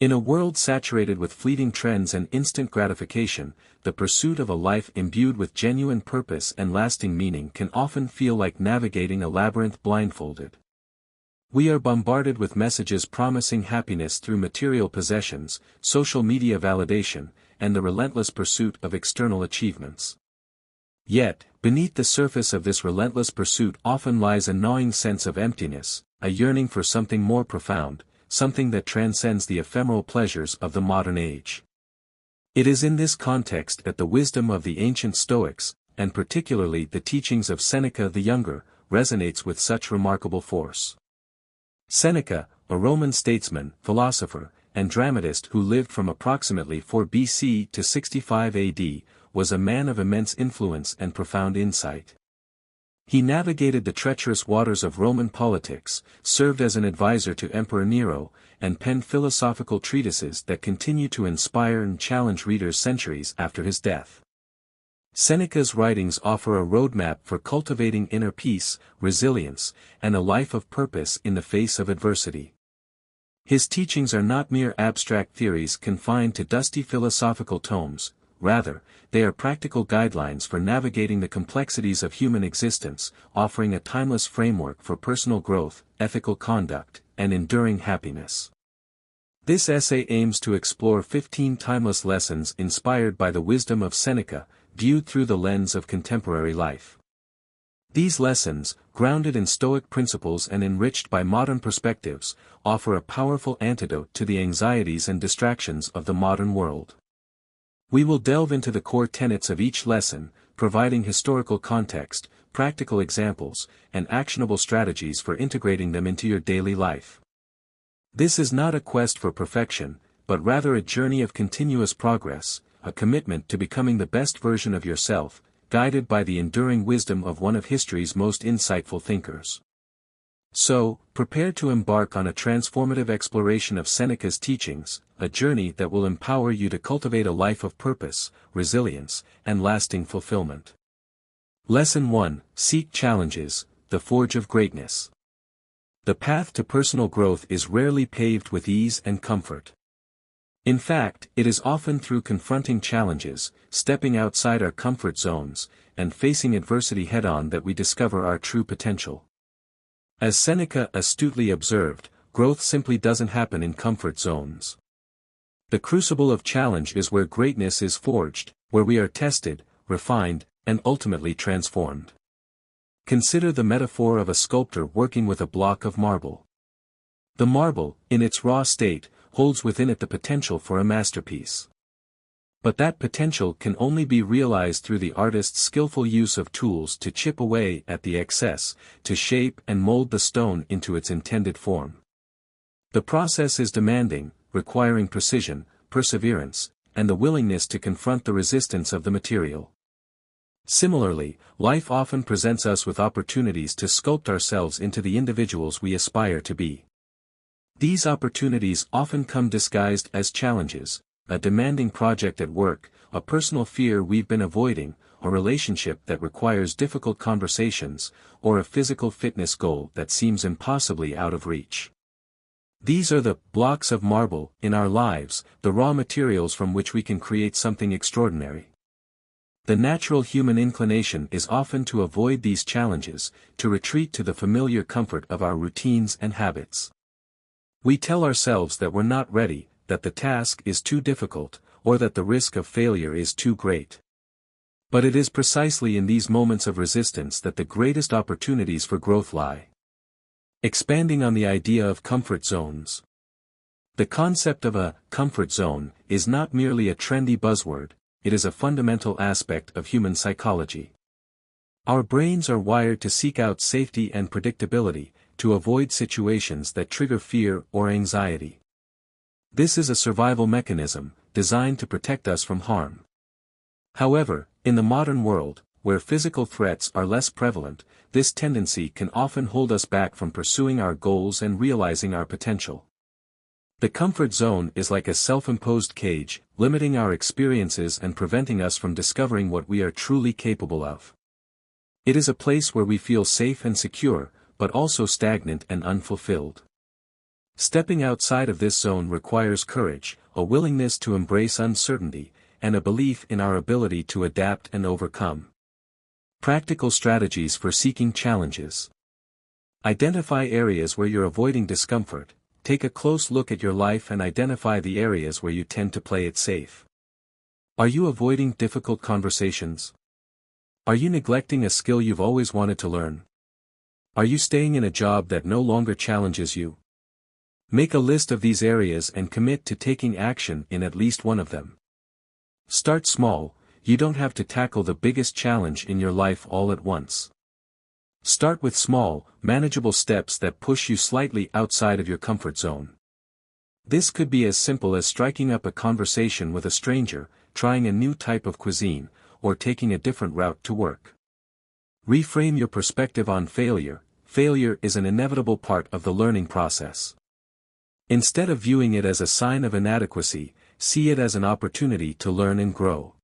In a world saturated with fleeting trends and instant gratification, the pursuit of a life imbued with genuine purpose and lasting meaning can often feel like navigating a labyrinth blindfolded. We are bombarded with messages promising happiness through material possessions, social media validation, and the relentless pursuit of external achievements. Yet, beneath the surface of this relentless pursuit often lies a gnawing sense of emptiness, a yearning for something more profound, something that transcends the ephemeral pleasures of the modern age. It is in this context that the wisdom of the ancient Stoics, and particularly the teachings of Seneca the Younger, resonates with such remarkable force. Seneca, a Roman statesman, philosopher, and dramatist who lived from approximately 4 BC to 65 AD, was a man of immense influence and profound insight. He navigated the treacherous waters of Roman politics, served as an advisor to Emperor Nero, and penned philosophical treatises that continue to inspire and challenge readers centuries after his death. Seneca's writings offer a roadmap for cultivating inner peace, resilience, and a life of purpose in the face of adversity. His teachings are not mere abstract theories confined to dusty philosophical tomes, rather, they are practical guidelines for navigating the complexities of human existence, offering a timeless framework for personal growth, ethical conduct, and enduring happiness. This essay aims to explore 15 timeless lessons inspired by the wisdom of Seneca, viewed through the lens of contemporary life. These lessons, grounded in Stoic principles and enriched by modern perspectives, offer a powerful antidote to the anxieties and distractions of the modern world. We will delve into the core tenets of each lesson, providing historical context, practical examples, and actionable strategies for integrating them into your daily life. This is not a quest for perfection, but rather a journey of continuous progress, a commitment to becoming the best version of yourself, guided by the enduring wisdom of one of history's most insightful thinkers. So, prepare to embark on a transformative exploration of Seneca's teachings, a journey that will empower you to cultivate a life of purpose, resilience, and lasting fulfillment. Lesson 1: Seek challenges, the forge of greatness. The path to personal growth is rarely paved with ease and comfort. In fact, it is often through confronting challenges, stepping outside our comfort zones, and facing adversity head-on that we discover our true potential. As Seneca astutely observed, growth simply doesn't happen in comfort zones. The crucible of challenge is where greatness is forged, where we are tested, refined, and ultimately transformed. Consider the metaphor of a sculptor working with a block of marble. The marble, in its raw state, holds within it the potential for a masterpiece. But that potential can only be realized through the artist's skillful use of tools to chip away at the excess, to shape and mold the stone into its intended form. The process is demanding, requiring precision, perseverance, and the willingness to confront the resistance of the material. Similarly, life often presents us with opportunities to sculpt ourselves into the individuals we aspire to be. These opportunities often come disguised as challenges: a demanding project at work, a personal fear we've been avoiding, a relationship that requires difficult conversations, or a physical fitness goal that seems impossibly out of reach. These are the blocks of marble in our lives, the raw materials from which we can create something extraordinary. The natural human inclination is often to avoid these challenges, to retreat to the familiar comfort of our routines and habits. We tell ourselves that we're not ready, that the task is too difficult, or that the risk of failure is too great. But it is precisely in these moments of resistance that the greatest opportunities for growth lie. Expanding on the idea of comfort zones. The concept of a comfort zone is not merely a trendy buzzword, it is a fundamental aspect of human psychology. Our brains are wired to seek out safety and predictability, to avoid situations that trigger fear or anxiety. This is a survival mechanism, designed to protect us from harm. However, in the modern world, where physical threats are less prevalent, this tendency can often hold us back from pursuing our goals and realizing our potential. The comfort zone is like a self-imposed cage, limiting our experiences and preventing us from discovering what we are truly capable of. It is a place where we feel safe and secure, but also stagnant and unfulfilled. Stepping outside of this zone requires courage, a willingness to embrace uncertainty, and a belief in our ability to adapt and overcome. Practical strategies for seeking challenges. Identify areas where you're avoiding discomfort. Take a close look at your life and identify the areas where you tend to play it safe. Are you avoiding difficult conversations? Are you neglecting a skill you've always wanted to learn? Are you staying in a job that no longer challenges you? Make a list of these areas and commit to taking action in at least one of them. Start small. You don't have to tackle the biggest challenge in your life all at once. Start with small, manageable steps that push you slightly outside of your comfort zone. This could be as simple as striking up a conversation with a stranger, trying a new type of cuisine, or taking a different route to work. Reframe your perspective on failure. Failure is an inevitable part of the learning process. Instead of viewing it as a sign of inadequacy, see it as an opportunity to learn and grow.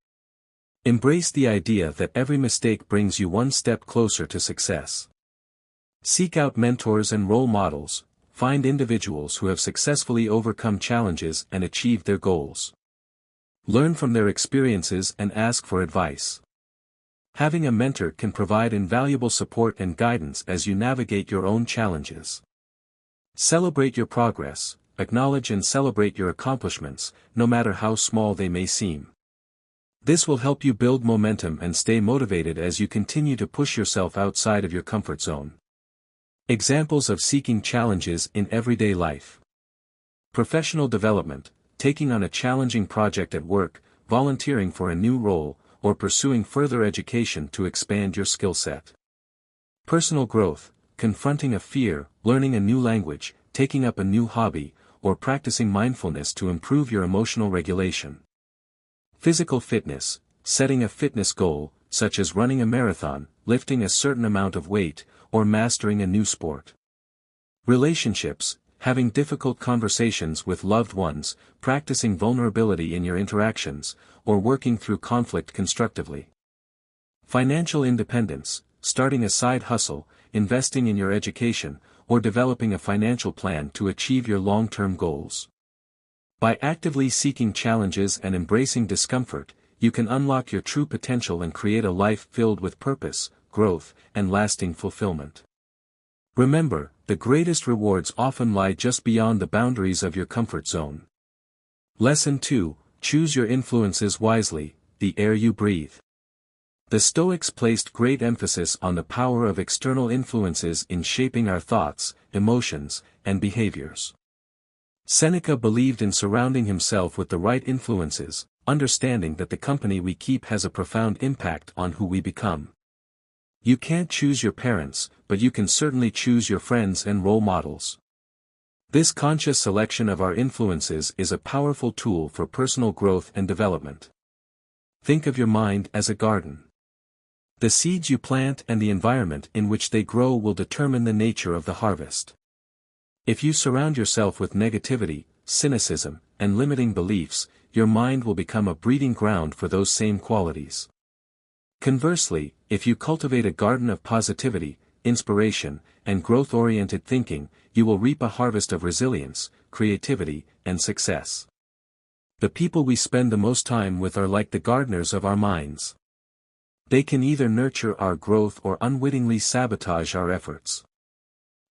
Embrace the idea that every mistake brings you one step closer to success. Seek out mentors and role models. Find individuals who have successfully overcome challenges and achieved their goals. Learn from their experiences and ask for advice. Having a mentor can provide invaluable support and guidance as you navigate your own challenges. Celebrate your progress. Acknowledge and celebrate your accomplishments, no matter how small they may seem. This will help you build momentum and stay motivated as you continue to push yourself outside of your comfort zone. Examples of seeking challenges in everyday life. Professional development, taking on a challenging project at work, volunteering for a new role, or pursuing further education to expand your skill set. Personal growth, confronting a fear, learning a new language, taking up a new hobby, or practicing mindfulness to improve your emotional regulation. Physical fitness, setting a fitness goal, such as running a marathon, lifting a certain amount of weight, or mastering a new sport. Relationships, having difficult conversations with loved ones, practicing vulnerability in your interactions, or working through conflict constructively. Financial independence, starting a side hustle, investing in your education, or developing a financial plan to achieve your long-term goals. By actively seeking challenges and embracing discomfort, you can unlock your true potential and create a life filled with purpose, growth, and lasting fulfillment. Remember, the greatest rewards often lie just beyond the boundaries of your comfort zone. Lesson 2, choose your influences wisely, the air you breathe. The Stoics placed great emphasis on the power of external influences in shaping our thoughts, emotions, and behaviors. Seneca believed in surrounding himself with the right influences, understanding that the company we keep has a profound impact on who we become. You can't choose your parents, but you can certainly choose your friends and role models. This conscious selection of our influences is a powerful tool for personal growth and development. Think of your mind as a garden. The seeds you plant and the environment in which they grow will determine the nature of the harvest. If you surround yourself with negativity, cynicism, and limiting beliefs, your mind will become a breeding ground for those same qualities. Conversely, if you cultivate a garden of positivity, inspiration, and growth-oriented thinking, you will reap a harvest of resilience, creativity, and success. The people we spend the most time with are like the gardeners of our minds. They can either nurture our growth or unwittingly sabotage our efforts.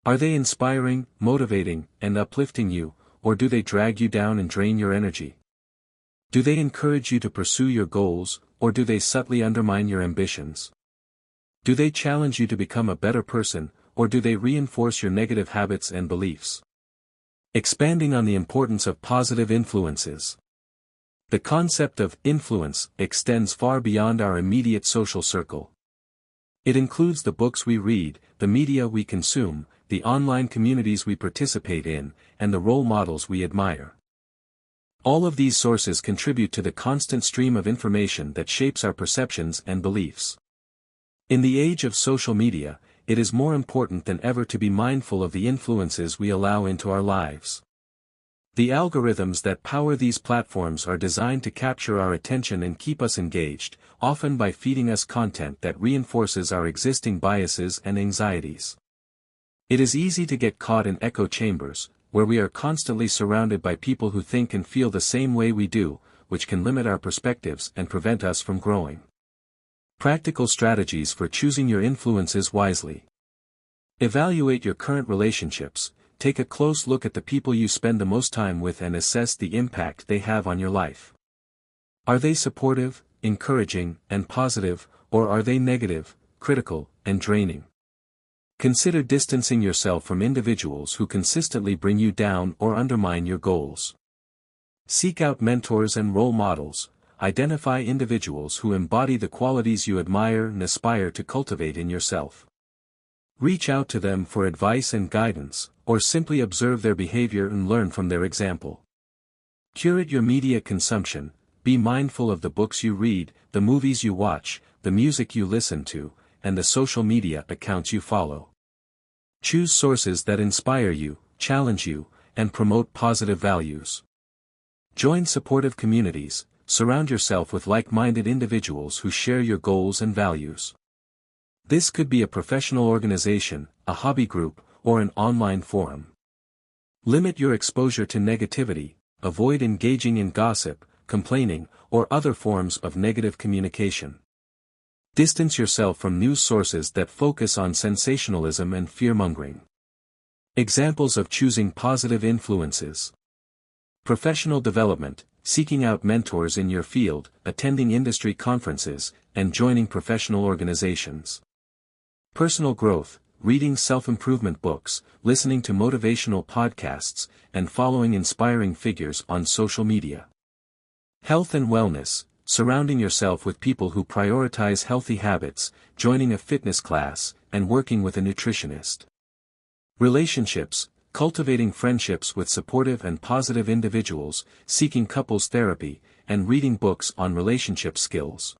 Are they inspiring, motivating, and uplifting you, or do they drag you down and drain your energy? Do they encourage you to pursue your goals, or do they subtly undermine your ambitions? Do they challenge you to become a better person, or do they reinforce your negative habits and beliefs? Expanding on the importance of positive influences. The concept of influence extends far beyond our immediate social circle. It includes the books we read, the media we consume, the online communities we participate in, and the role models we admire. All of these sources contribute to the constant stream of information that shapes our perceptions and beliefs. In the age of social media, it is more important than ever to be mindful of the influences we allow into our lives. The algorithms that power these platforms are designed to capture our attention and keep us engaged, often by feeding us content that reinforces our existing biases and anxieties. It is easy to get caught in echo chambers, where we are constantly surrounded by people who think and feel the same way we do, which can limit our perspectives and prevent us from growing. Practical strategies for choosing your influences wisely. Evaluate your current relationships. Take a close look at the people you spend the most time with and assess the impact they have on your life. Are they supportive, encouraging, and positive, or are they negative, critical, and draining? Consider distancing yourself from individuals who consistently bring you down or undermine your goals. Seek out mentors and role models. Identify individuals who embody the qualities you admire and aspire to cultivate in yourself. Reach out to them for advice and guidance, or simply observe their behavior and learn from their example. Curate your media consumption. Be mindful of the books you read, the movies you watch, the music you listen to, and the social media accounts you follow. Choose sources that inspire you, challenge you, and promote positive values. Join supportive communities. Surround yourself with like-minded individuals who share your goals and values. This could be a professional organization, a hobby group, or an online forum. Limit your exposure to negativity. Avoid engaging in gossip, complaining, or other forms of negative communication. Distance yourself from news sources that focus on sensationalism and fear-mongering. Examples of choosing positive influences. Professional development. Seeking out mentors in your field, attending industry conferences, and joining professional organizations. Personal growth. Reading self-improvement books, listening to motivational podcasts, and following inspiring figures on social media. Health and wellness. Surrounding yourself with people who prioritize healthy habits, joining a fitness class, and working with a nutritionist. Relationships. Cultivating friendships with supportive and positive individuals, seeking couples therapy, and reading books on relationship skills.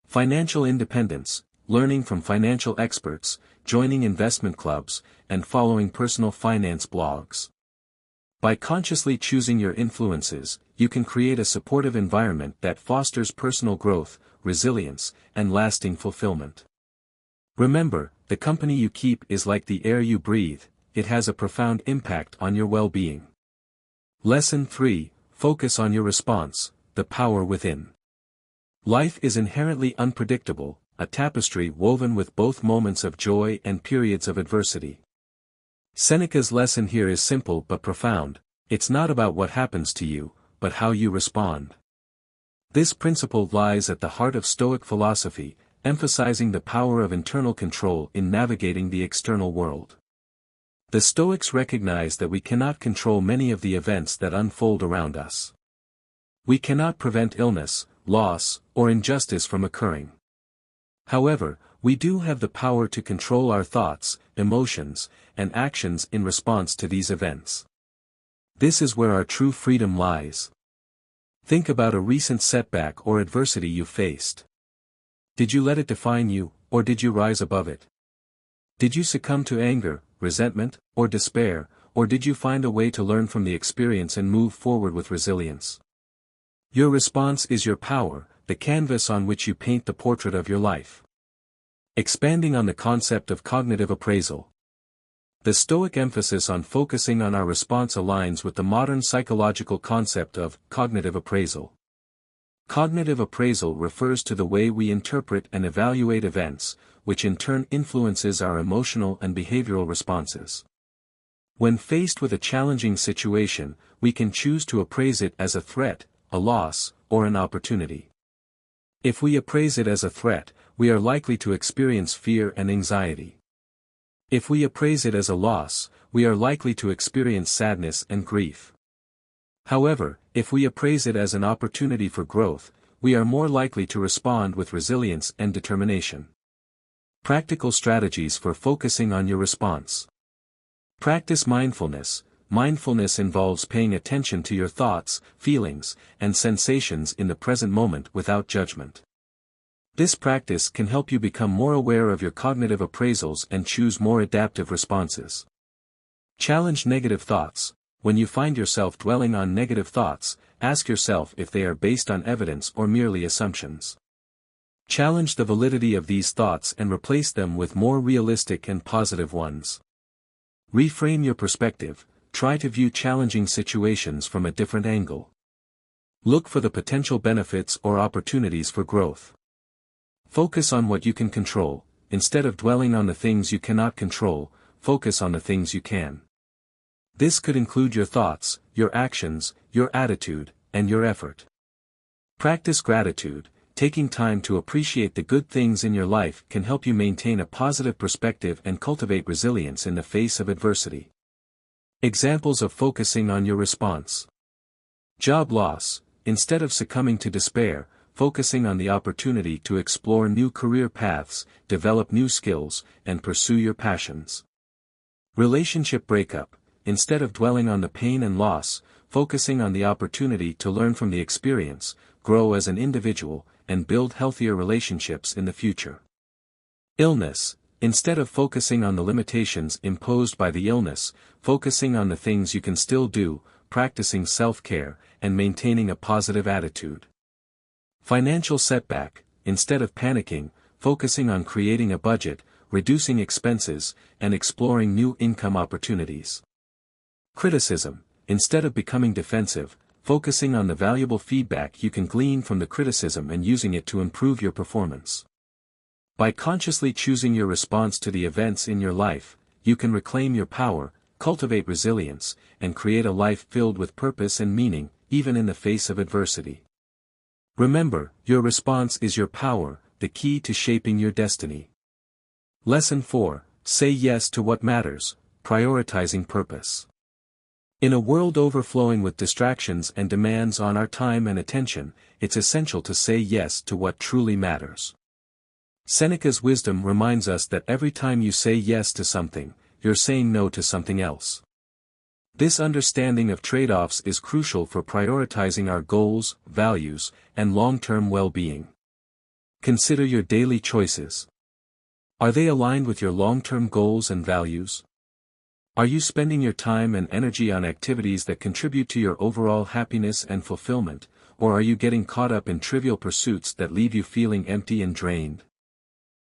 Financial independence. Learning from financial experts, joining investment clubs, and following personal finance blogs. By consciously choosing your influences, you can create a supportive environment that fosters personal growth, resilience, and lasting fulfillment. Remember, the company you keep is like the air you breathe. It has a profound impact on your well-being. Lesson 3, Focus on your response, the power within. Life is inherently unpredictable, a tapestry woven with both moments of joy and periods of adversity. Seneca's lesson here is simple but profound. It's not about what happens to you, but how you respond. This principle lies at the heart of Stoic philosophy, emphasizing the power of internal control in navigating the external world. The Stoics recognize that we cannot control many of the events that unfold around us. We cannot prevent illness, loss, or injustice from occurring. However, we do have the power to control our thoughts, emotions, and actions in response to these events. This is where our true freedom lies. Think about a recent setback or adversity you faced. Did you let it define you, or did you rise above it? Did you succumb to anger, resentment, or despair, or did you find a way to learn from the experience and move forward with resilience? Your response is your power, the canvas on which you paint the portrait of your life. Expanding on the concept of cognitive appraisal. The Stoic emphasis on focusing on our response aligns with the modern psychological concept of cognitive appraisal. Cognitive appraisal refers to the way we interpret and evaluate events, which in turn influences our emotional and behavioral responses. When faced with a challenging situation, we can choose to appraise it as a threat, a loss, or an opportunity. If we appraise it as a threat, we are likely to experience fear and anxiety. If we appraise it as a loss, we are likely to experience sadness and grief. However, if we appraise it as an opportunity for growth, we are more likely to respond with resilience and determination. Practical strategies for focusing on your response. Practice mindfulness. Mindfulness involves paying attention to your thoughts, feelings, and sensations in the present moment without judgment. This practice can help you become more aware of your cognitive appraisals and choose more adaptive responses. Challenge negative thoughts. When you find yourself dwelling on negative thoughts, ask yourself if they are based on evidence or merely assumptions. Challenge the validity of these thoughts and replace them with more realistic and positive ones. Reframe your perspective. try to view challenging situations from a different angle. Look for the potential benefits or opportunities for growth. Focus on what you can control, instead of dwelling on the things you cannot control, focus on the things you can. This could include your thoughts, your actions, your attitude, and your effort. Practice gratitude. Taking time to appreciate the good things in your life can help you maintain a positive perspective and cultivate resilience in the face of adversity. Examples of focusing on your response. Job loss. Instead of succumbing to despair, focusing on the opportunity to explore new career paths, develop new skills, and pursue your passions. Relationship breakup. Instead of dwelling on the pain and loss, focusing on the opportunity to learn from the experience, grow as an individual, and build healthier relationships in the future. Illness. Instead of focusing on the limitations imposed by the illness, focusing on the things you can still do, practicing self-care, and maintaining a positive attitude. Financial setback. Instead of panicking, focusing on creating a budget, reducing expenses, and exploring new income opportunities. Criticism. Instead of becoming defensive, focusing on the valuable feedback you can glean from the criticism and using it to improve your performance. By consciously choosing your response to the events in your life, you can reclaim your power, cultivate resilience, and create a life filled with purpose and meaning, even in the face of adversity. Remember, your response is your power, the key to shaping your destiny. Lesson 4. Say yes to what matters, prioritizing purpose. In a world overflowing with distractions and demands on our time and attention, it's essential to say yes to what truly matters. Seneca's wisdom reminds us that every time you say yes to something, you're saying no to something else. This understanding of trade-offs is crucial for prioritizing our goals, values, and long-term well-being. Consider your daily choices. Are they aligned with your long-term goals and values? Are you spending your time and energy on activities that contribute to your overall happiness and fulfillment, or are you getting caught up in trivial pursuits that leave you feeling empty and drained?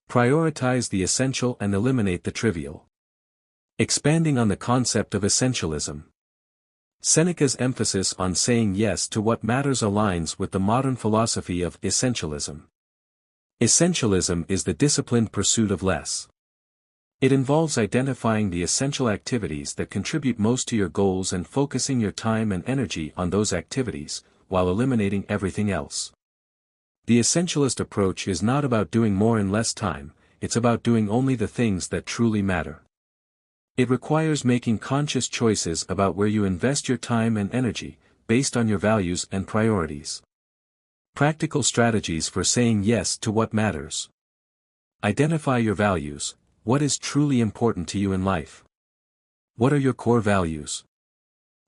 Prioritize the essential and eliminate the trivial. Expanding on the concept of essentialism. Seneca's emphasis on saying yes to what matters aligns with the modern philosophy of essentialism. Essentialism is the disciplined pursuit of less. It involves identifying the essential activities that contribute most to your goals and focusing your time and energy on those activities, while eliminating everything else. The essentialist approach is not about doing more in less time, it's about doing only the things that truly matter. It requires making conscious choices about where you invest your time and energy, based on your values and priorities. Practical strategies for saying yes to what matters. Identify your values. What is truly important to you in life? What are your core values?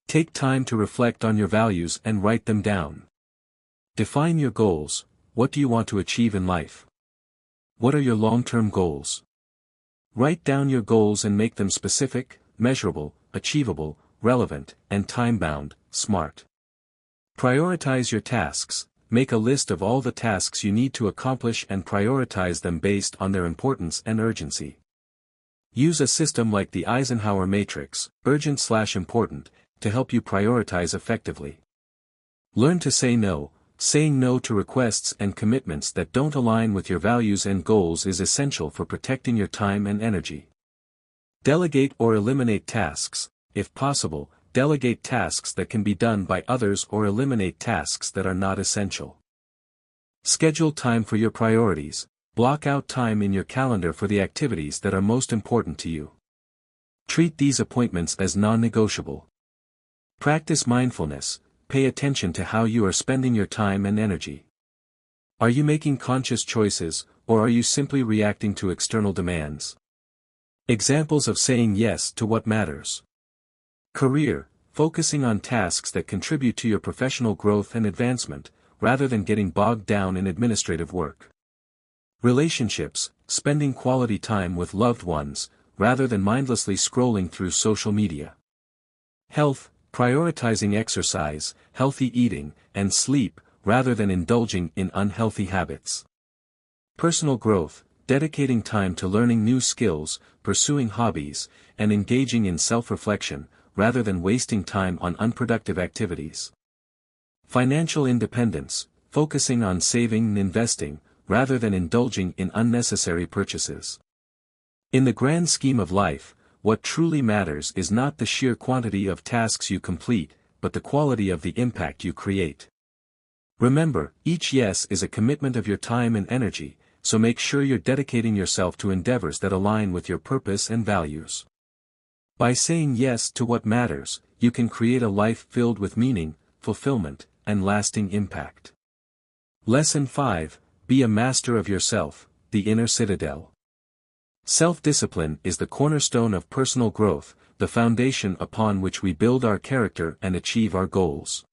Take time to reflect on your values and write them down. Define your goals. What do you want to achieve in life? What are your long-term goals? Write down your goals and make them specific, measurable, achievable, relevant, and time-bound, SMART. Prioritize your tasks. Make a list of all the tasks you need to accomplish and prioritize them based on their importance and urgency. Use a system like the Eisenhower matrix, urgent/important, to help you prioritize effectively. Learn to say no. Saying no to requests and commitments that don't align with your values and goals is essential for protecting your time and energy. Delegate or eliminate tasks. If possible, delegate tasks that can be done by others or eliminate tasks that are not essential. Schedule time for your priorities. Block out time in your calendar for the activities that are most important to you. Treat these appointments as non-negotiable. Practice mindfulness. Pay attention to how you are spending your time and energy. Are you making conscious choices, or are you simply reacting to external demands? Examples of saying yes to what matters. Career. Focusing on tasks that contribute to your professional growth and advancement, rather than getting bogged down in administrative work. Relationships. Spending quality time with loved ones, rather than mindlessly scrolling through social media. Health. Prioritizing exercise, healthy eating, and sleep, rather than indulging in unhealthy habits. Personal growth. Dedicating time to learning new skills, pursuing hobbies, and engaging in self-reflection, rather than wasting time on unproductive activities. Financial independence, focusing on saving and investing, rather than indulging in unnecessary purchases. In the grand scheme of life, what truly matters is not the sheer quantity of tasks you complete, but the quality of the impact you create. Remember, each yes is a commitment of your time and energy, so make sure you're dedicating yourself to endeavors that align with your purpose and values. By saying yes to what matters, you can create a life filled with meaning, fulfillment, and lasting impact. Lesson 5: Be a master of yourself, the inner citadel. Self-discipline is the cornerstone of personal growth, the foundation upon which we build our character and achieve our goals.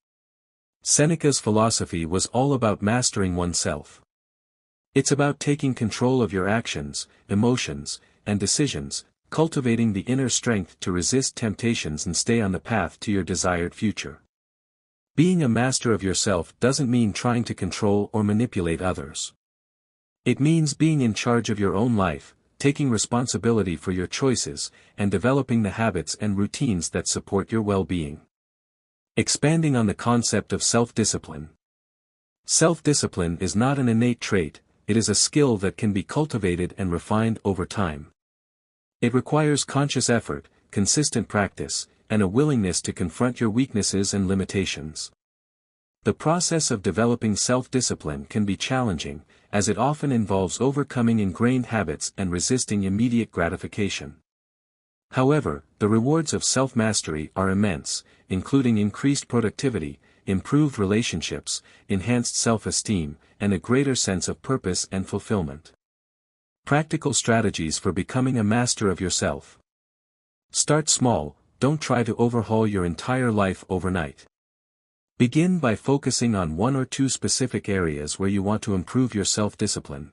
Seneca's philosophy was all about mastering oneself. It's about taking control of your actions, emotions, and decisions, cultivating the inner strength to resist temptations and stay on the path to your desired future. Being a master of yourself doesn't mean trying to control or manipulate others. It means being in charge of your own life, taking responsibility for your choices, and developing the habits and routines that support your well-being. Expanding on the concept of self-discipline. Self-discipline is not an innate trait, it is a skill that can be cultivated and refined over time. It requires conscious effort, consistent practice, and a willingness to confront your weaknesses and limitations. The process of developing self-discipline can be challenging, as it often involves overcoming ingrained habits and resisting immediate gratification. However, the rewards of self-mastery are immense, including increased productivity, improved relationships, enhanced self-esteem, and a greater sense of purpose and fulfillment. Practical strategies for becoming a master of yourself. Start small, don't try to overhaul your entire life overnight. Begin by focusing on one or two specific areas where you want to improve your self-discipline.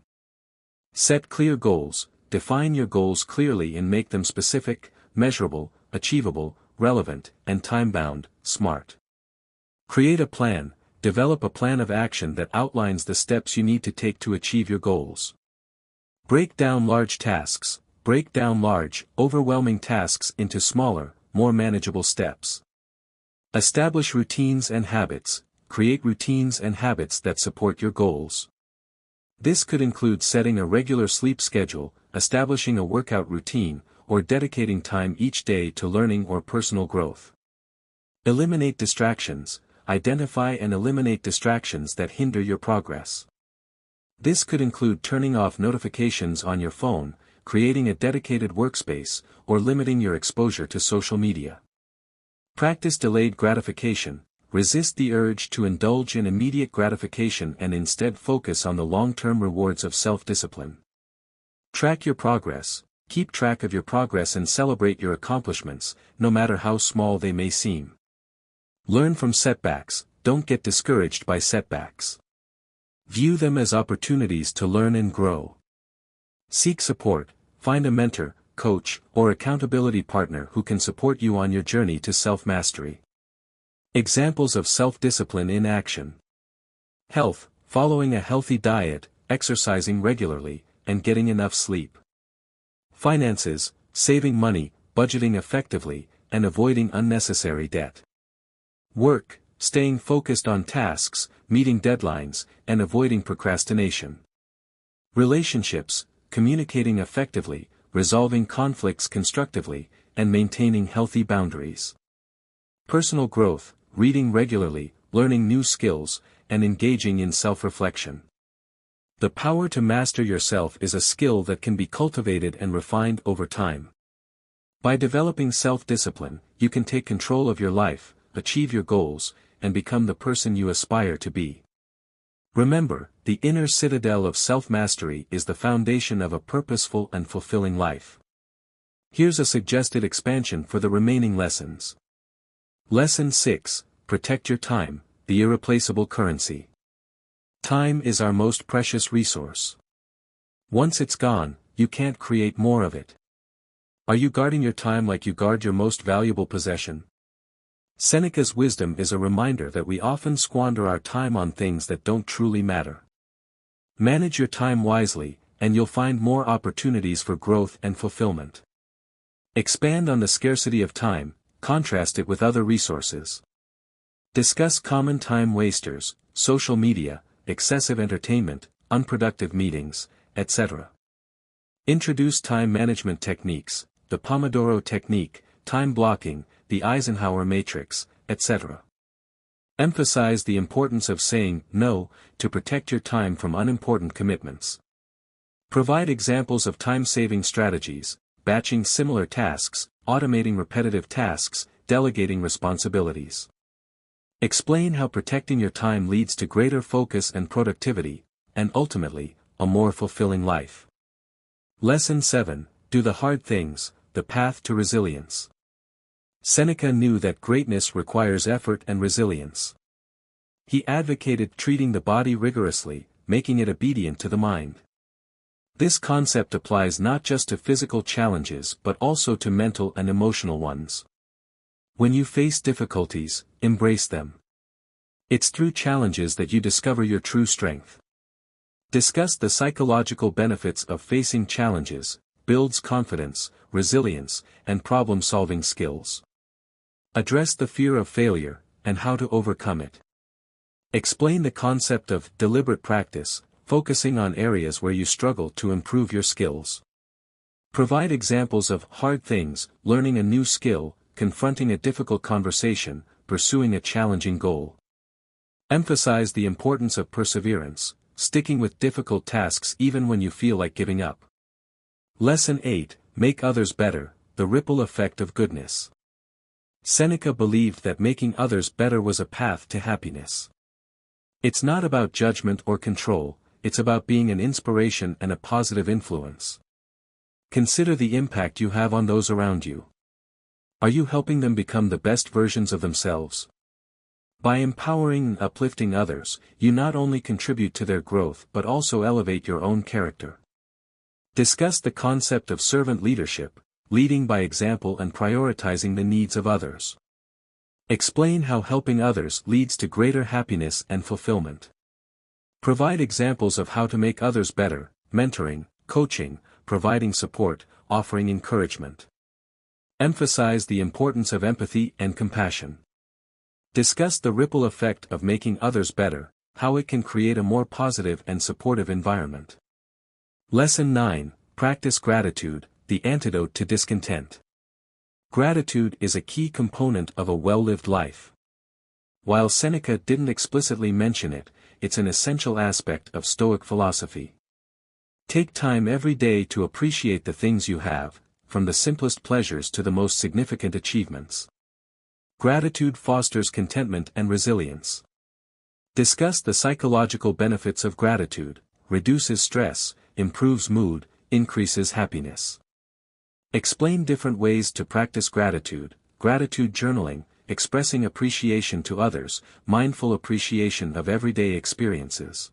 Set clear goals, define your goals clearly and make them specific, measurable, achievable, relevant, and time-bound, SMART. Create a plan, develop a plan of action that outlines the steps you need to take to achieve your goals. Break down large tasks, break down large, overwhelming tasks into smaller, more manageable steps. Establish routines and habits, create routines and habits that support your goals. This could include setting a regular sleep schedule, establishing a workout routine, or dedicating time each day to learning or personal growth. Eliminate distractions, identify and eliminate distractions that hinder your progress. This could include turning off notifications on your phone, creating a dedicated workspace, or limiting your exposure to social media. Practice delayed gratification, resist the urge to indulge in immediate gratification and instead focus on the long-term rewards of self-discipline. Track your progress, keep track of your progress and celebrate your accomplishments, no matter how small they may seem. Learn from setbacks, don't get discouraged by setbacks. View them as opportunities to learn and grow. Seek support, find a mentor, coach, or accountability partner who can support you on your journey to self-mastery. Examples of self-discipline in action. Health, following a healthy diet, exercising regularly, and getting enough sleep. Finances, saving money, budgeting effectively, and avoiding unnecessary debt. Work, staying focused on tasks, meeting deadlines, and avoiding procrastination. Relationships, communicating effectively, resolving conflicts constructively, and maintaining healthy boundaries. Personal growth, reading regularly, learning new skills, and engaging in self-reflection. The power to master yourself is a skill that can be cultivated and refined over time. By developing self-discipline, you can take control of your life, achieve your goals, and become the person you aspire to be. Remember, the inner citadel of self-mastery is the foundation of a purposeful and fulfilling life. Here's a suggested expansion for the remaining lessons. Lesson 6, Protect your time, the irreplaceable currency. Time is our most precious resource. Once it's gone, you can't create more of it. Are you guarding your time like you guard your most valuable possession? Seneca's wisdom is a reminder that we often squander our time on things that don't truly matter. Manage your time wisely, and you'll find more opportunities for growth and fulfillment. Expand on the scarcity of time, contrast it with other resources. Discuss common time wasters, social media, excessive entertainment, unproductive meetings, etc. Introduce time management techniques, the Pomodoro technique, time blocking, the Eisenhower matrix, etc. Emphasize the importance of saying no to protect your time from unimportant commitments. Provide examples of time-saving strategies, batching similar tasks, automating repetitive tasks, delegating responsibilities. Explain how protecting your time leads to greater focus and productivity, and ultimately, a more fulfilling life. Lesson 7, Do the Hard Things, the Path to Resilience. Seneca knew that greatness requires effort and resilience. He advocated treating the body rigorously, making it obedient to the mind. This concept applies not just to physical challenges but also to mental and emotional ones. When you face difficulties, embrace them. It's through challenges that you discover your true strength. Discuss the psychological benefits of facing challenges, builds confidence, resilience, and problem-solving skills. Address the fear of failure, and how to overcome it. Explain the concept of deliberate practice, focusing on areas where you struggle to improve your skills. Provide examples of hard things, learning a new skill, confronting a difficult conversation, pursuing a challenging goal. Emphasize the importance of perseverance, sticking with difficult tasks even when you feel like giving up. Lesson 8, Make Others Better, the Ripple Effect of Goodness. Seneca believed that making others better was a path to happiness. It's not about judgment or control, it's about being an inspiration and a positive influence. Consider the impact you have on those around you. Are you helping them become the best versions of themselves? By empowering and uplifting others, you not only contribute to their growth but also elevate your own character. Discuss the concept of servant leadership, leading by example and prioritizing the needs of others. Explain how helping others leads to greater happiness and fulfillment. Provide examples of how to make others better, mentoring, coaching, providing support, offering encouragement. Emphasize the importance of empathy and compassion. Discuss the ripple effect of making others better, how it can create a more positive and supportive environment. Lesson 9, Practice Gratitude, the Antidote to Discontent. Gratitude is a key component of a well-lived life. While Seneca didn't explicitly mention it, it's an essential aspect of Stoic philosophy. Take time every day to appreciate the things you have, from the simplest pleasures to the most significant achievements. Gratitude fosters contentment and resilience. Discuss the psychological benefits of gratitude, reduces stress, improves mood, increases happiness. Explain different ways to practice gratitude, gratitude journaling, expressing appreciation to others, mindful appreciation of everyday experiences.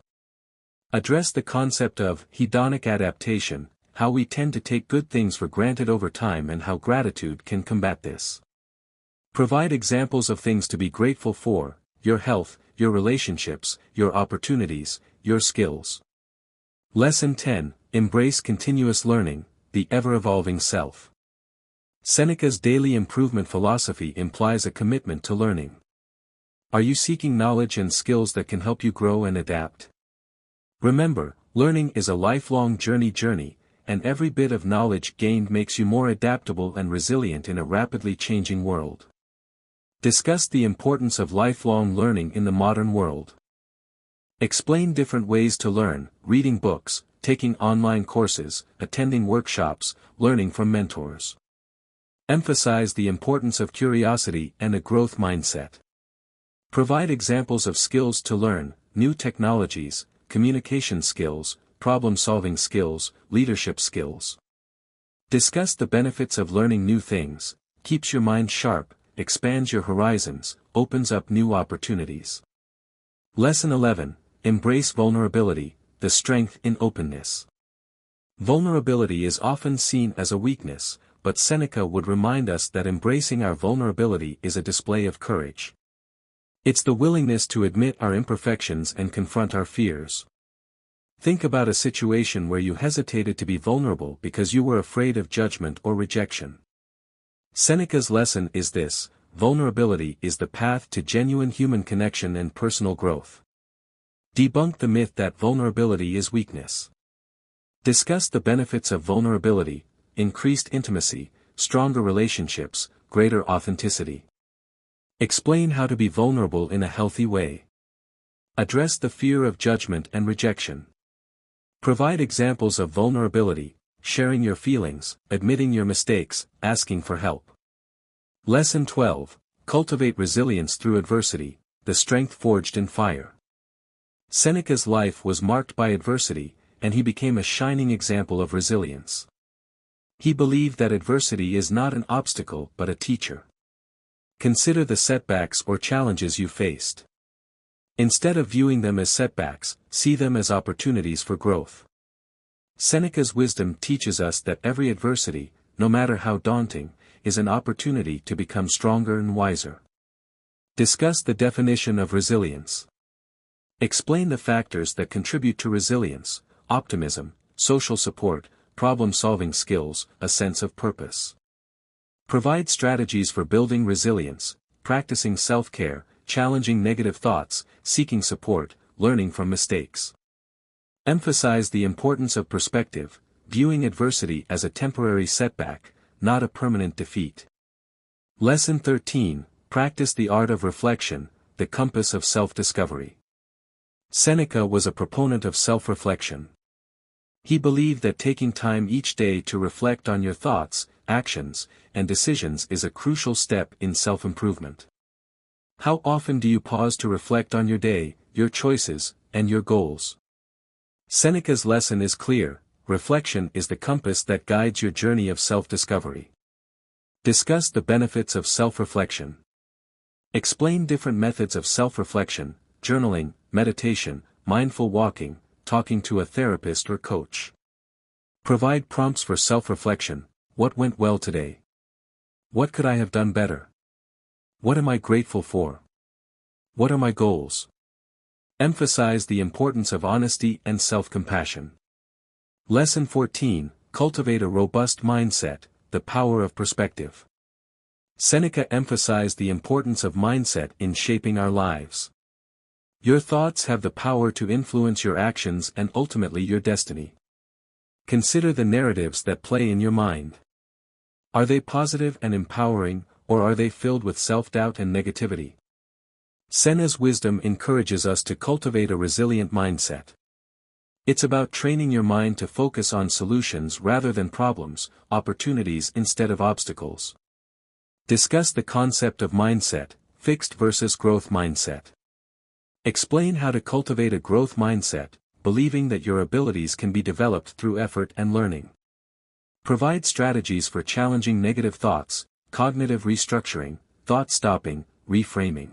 Address the concept of hedonic adaptation, how we tend to take good things for granted over time and how gratitude can combat this. Provide examples of things to be grateful for, your health, your relationships, your opportunities, your skills. Lesson 10, Embrace continuous learning, the ever-evolving self. Seneca's daily improvement philosophy implies a commitment to learning. Are you seeking knowledge and skills that can help you grow and adapt? Remember, learning is a lifelong journey, and every bit of knowledge gained makes you more adaptable and resilient in a rapidly changing world. Discuss the importance of lifelong learning in the modern world. Explain different ways to learn, reading books, taking online courses, attending workshops, learning from mentors. Emphasize the importance of curiosity and a growth mindset. Provide examples of skills to learn, new technologies, communication skills, problem-solving skills, leadership skills. Discuss the benefits of learning new things, keeps your mind sharp, expands your horizons, opens up new opportunities. Lesson 11, Embrace vulnerability, the strength in openness. Vulnerability is often seen as a weakness, but Seneca would remind us that embracing our vulnerability is a display of courage. It's the willingness to admit our imperfections and confront our fears. Think about a situation where you hesitated to be vulnerable because you were afraid of judgment or rejection. Seneca's lesson is this: vulnerability is the path to genuine human connection and personal growth. Debunk the myth that vulnerability is weakness. Discuss the benefits of vulnerability: increased intimacy, stronger relationships, greater authenticity. Explain how to be vulnerable in a healthy way. Address the fear of judgment and rejection. Provide examples of vulnerability: sharing your feelings, admitting your mistakes, asking for help. Lesson 12: cultivate resilience through adversity, the strength forged in fire. Seneca's life was marked by adversity, and he became a shining example of resilience. He believed that adversity is not an obstacle but a teacher. Consider the setbacks or challenges you faced. Instead of viewing them as setbacks, see them as opportunities for growth. Seneca's wisdom teaches us that every adversity, no matter how daunting, is an opportunity to become stronger and wiser. Discuss the definition of resilience. Explain the factors that contribute to resilience: optimism, social support, problem-solving skills, a sense of purpose. Provide strategies for building resilience: practicing self-care, challenging negative thoughts, seeking support, learning from mistakes. Emphasize the importance of perspective, viewing adversity as a temporary setback, not a permanent defeat. Lesson 13: practice the art of reflection, the compass of self-discovery. Seneca was a proponent of self-reflection. He believed that taking time each day to reflect on your thoughts, actions, and decisions is a crucial step in self-improvement. How often do you pause to reflect on your day, your choices, and your goals? Seneca's lesson is clear: reflection is the compass that guides your journey of self-discovery. Discuss the benefits of self-reflection. Explain different methods of self-reflection: journaling, meditation, mindful walking, talking to a therapist or coach. Provide prompts for self-reflection: what went well today? What could I have done better? What am I grateful for? What are my goals? Emphasize the importance of honesty and self-compassion. Lesson 14: cultivate a robust mindset, the power of perspective. Seneca emphasized the importance of mindset in shaping our lives. Your thoughts have the power to influence your actions and ultimately your destiny. Consider the narratives that play in your mind. Are they positive and empowering, or are they filled with self-doubt and negativity? Seneca's wisdom encourages us to cultivate a resilient mindset. It's about training your mind to focus on solutions rather than problems, opportunities instead of obstacles. Discuss the concept of mindset, fixed versus growth mindset. Explain how to cultivate a growth mindset, believing that your abilities can be developed through effort and learning. Provide strategies for challenging negative thoughts: cognitive restructuring, thought stopping, reframing.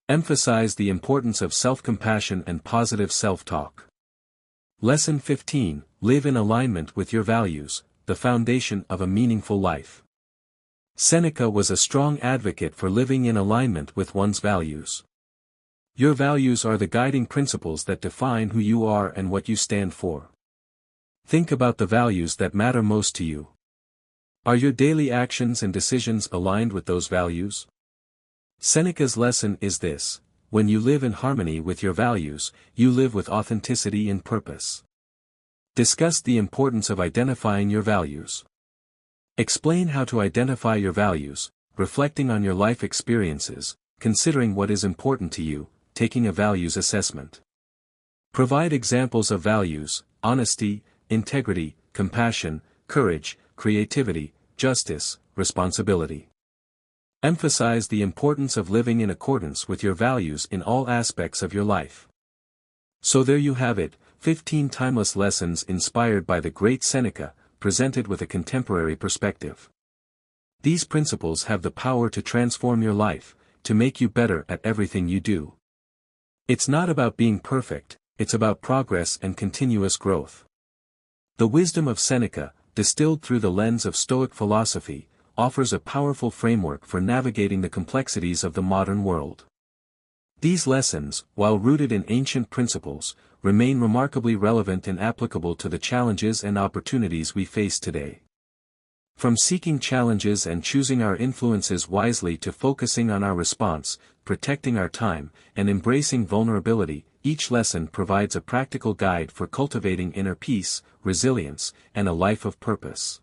Emphasize the importance of self-compassion and positive self-talk. Lesson 15: live in alignment with your values, the foundation of a meaningful life. Seneca was a strong advocate for living in alignment with one's values. Your values are the guiding principles that define who you are and what you stand for. Think about the values that matter most to you. Are your daily actions and decisions aligned with those values? Seneca's lesson is this: when you live in harmony with your values, you live with authenticity and purpose. Discuss the importance of identifying your values. Explain how to identify your values, reflecting on your life experiences, considering what is important to you, taking a values assessment. Provide examples of values: honesty, integrity, compassion, courage, creativity, justice, responsibility. Emphasize the importance of living in accordance with your values in all aspects of your life. So there you have it, 15 timeless lessons inspired by the great Seneca, presented with a contemporary perspective. These principles have the power to transform your life, to make you better at everything you do. It's not about being perfect, it's about progress and continuous growth. The wisdom of Seneca, distilled through the lens of Stoic philosophy, offers a powerful framework for navigating the complexities of the modern world. These lessons, while rooted in ancient principles, remain remarkably relevant and applicable to the challenges and opportunities we face today. From seeking challenges and choosing our influences wisely to focusing on our response, protecting our time, and embracing vulnerability, each lesson provides a practical guide for cultivating inner peace, resilience, and a life of purpose.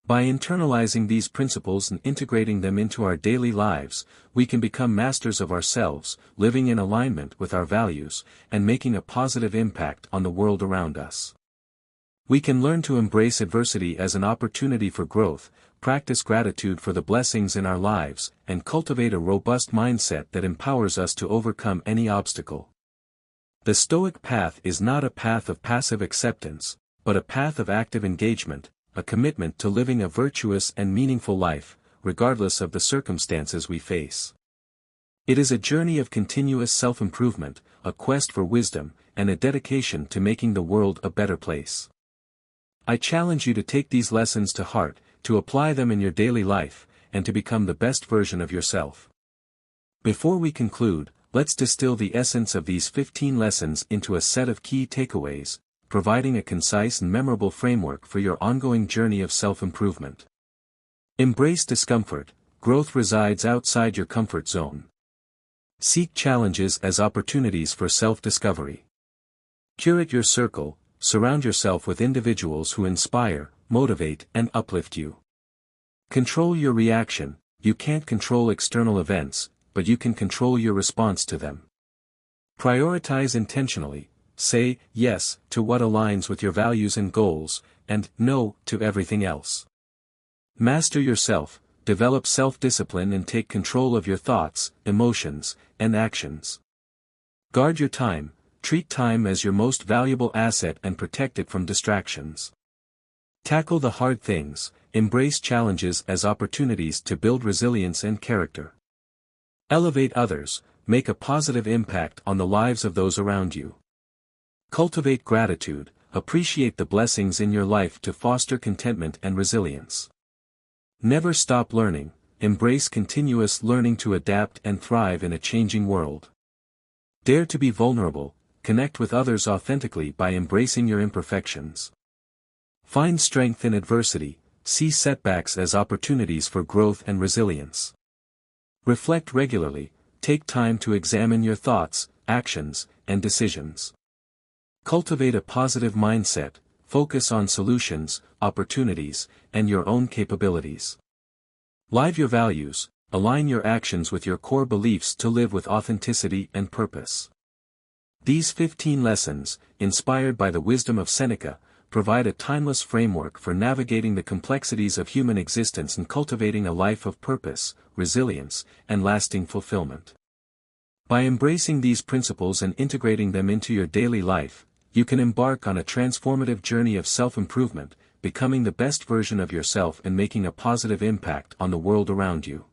By internalizing these principles and integrating them into our daily lives, we can become masters of ourselves, living in alignment with our values, and making a positive impact on the world around us. We can learn to embrace adversity as an opportunity for growth, practice gratitude for the blessings in our lives, and cultivate a robust mindset that empowers us to overcome any obstacle. The Stoic path is not a path of passive acceptance, but a path of active engagement, a commitment to living a virtuous and meaningful life, regardless of the circumstances we face. It is a journey of continuous self-improvement, a quest for wisdom, and a dedication to making the world a better place. I challenge you to take these lessons to heart, to apply them in your daily life, and to become the best version of yourself. Before we conclude, let's distill the essence of these 15 lessons into a set of key takeaways, providing a concise and memorable framework for your ongoing journey of self-improvement. Embrace discomfort. Growth resides outside your comfort zone. Seek challenges as opportunities for self-discovery. Curate your circle. Surround yourself with individuals who inspire, motivate, and uplift you. Control your reaction. You can't control external events, but you can control your response to them. Prioritize intentionally. Say yes to what aligns with your values and goals, and no to everything else. Master yourself. Develop self-discipline and take control of your thoughts, emotions, and actions. Guard your time. Treat time as your most valuable asset and protect it from distractions. Tackle the hard things. Embrace challenges as opportunities to build resilience and character. Elevate others. Make a positive impact on the lives of those around you. Cultivate gratitude. Appreciate the blessings in your life to foster contentment and resilience. Never stop learning. Embrace continuous learning to adapt and thrive in a changing world. Dare to be vulnerable. Connect with others authentically by embracing your imperfections. Find strength in adversity. See setbacks as opportunities for growth and resilience. Reflect regularly. Take time to examine your thoughts, actions, and decisions. Cultivate a positive mindset. Focus on solutions, opportunities, and your own capabilities. Live your values. Align your actions with your core beliefs to live with authenticity and purpose. These 15 lessons, inspired by the wisdom of Seneca, provide a timeless framework for navigating the complexities of human existence and cultivating a life of purpose, resilience, and lasting fulfillment. By embracing these principles and integrating them into your daily life, you can embark on a transformative journey of self-improvement, becoming the best version of yourself and making a positive impact on the world around you.